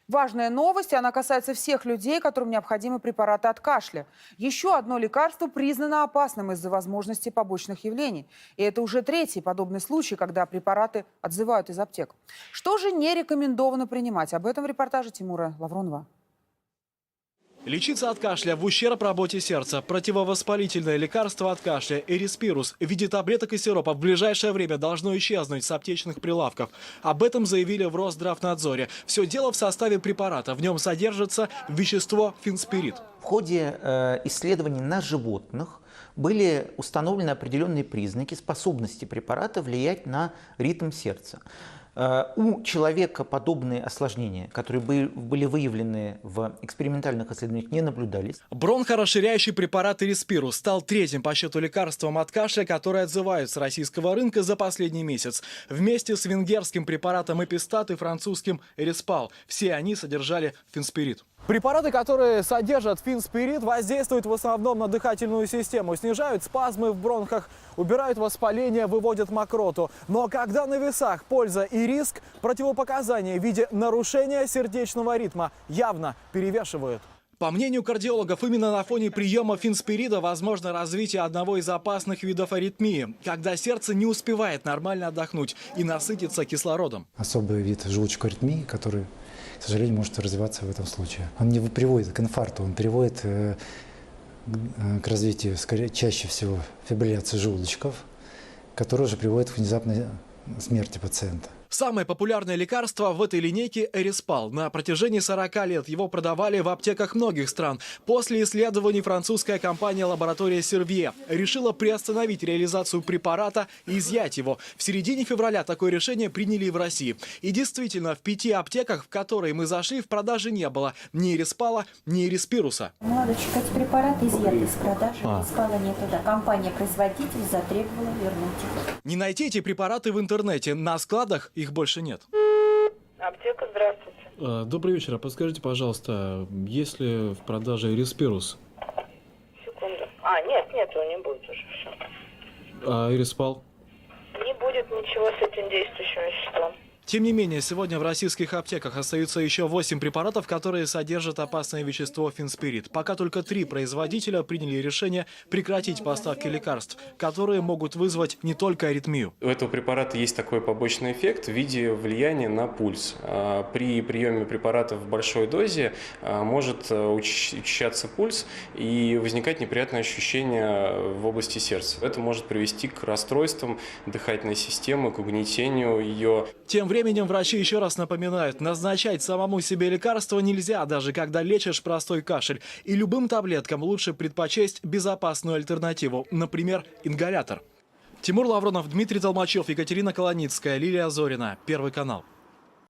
Важная новость, и она касается всех людей, которым необходимы препараты от кашля. Еще одно лекарство признано опасным из-за возможности побочных явлений. И это уже третий подобный случай, когда препараты отзывают из аптек. Что же не рекомендовано принимать? Об этом в репортаже Тимура Лавронова. Лечиться от кашля в ущерб работе сердца. Противовоспалительное лекарство от кашля Эриспирус в виде таблеток и сиропа в ближайшее время должно исчезнуть с аптечных прилавков. Об этом заявили в Росздравнадзоре. Все дело в составе препарата. В нем содержится вещество фенспирид. В ходе исследований на животных были установлены определенные признаки способности препарата влиять на ритм сердца. У человека подобные осложнения, которые были выявлены в экспериментальных исследованиях, не наблюдались. Бронхорасширяющий препарат Эриспирус стал третьим по счету лекарством от кашля, которые отзывают с российского рынка за последний месяц. Вместе с венгерским препаратом Эпистат и французским Эриспал. Все они содержали фенспирид. Препараты, которые содержат фенспирид, воздействуют в основном на дыхательную систему, снижают спазмы в бронхах, убирают воспаление, выводят мокроту. Но когда на весах польза и риск, противопоказания в виде нарушения сердечного ритма явно перевешивают. По мнению кардиологов, именно на фоне приема фенспирида возможно развитие одного из опасных видов аритмии, когда сердце не успевает нормально отдохнуть и насытиться кислородом. Особый вид желудочковой аритмии, который, к сожалению, может развиваться в этом случае. Он не приводит к инфаркту, он приводит к развитию, скорее, чаще всего, фибрилляции желудочков, которая уже приводит к внезапной смерти пациента. Самое популярное лекарство в этой линейке – Эриспал. На протяжении 40 лет его продавали в аптеках многих стран. После исследований французская компания «Лаборатория Сервье» решила приостановить реализацию препарата и изъять его. В середине февраля такое решение приняли и в России. И действительно, в 5 аптеках, в которые мы зашли, в продаже не было ни Эриспала, ни Эриспируса. Молодочек, эти препараты изъяты из продажи, Эриспала нету, да. Компания-производитель затребовала вернуть их. Не найти эти препараты в интернете. На складах их больше нет. Аптека, здравствуйте. Добрый вечер. А подскажите, пожалуйста, есть ли в продаже Эриспирус? Секунду. Нет, его не будет уже, все. А Эриспал? Не будет ничего с этим действующим веществом. Тем не менее, сегодня в российских аптеках остаются еще 8 препаратов, которые содержат опасное вещество фенспирид. Пока только 3 производителя приняли решение прекратить поставки лекарств, которые могут вызвать не только аритмию. У этого препарата есть такой побочный эффект в виде влияния на пульс. При приеме препаратов в большой дозе может учащаться пульс и возникать неприятное ощущение в области сердца. Это может привести к расстройствам дыхательной системы, к угнетению ее. Тем временем врачи еще раз напоминают, назначать самому себе лекарства нельзя, даже когда лечишь простой кашель. И любым таблеткам лучше предпочесть безопасную альтернативу, например, ингалятор. Тимур Лавронов, Дмитрий Толмачев, Екатерина Колоницкая, Лилия Зорина. Первый канал.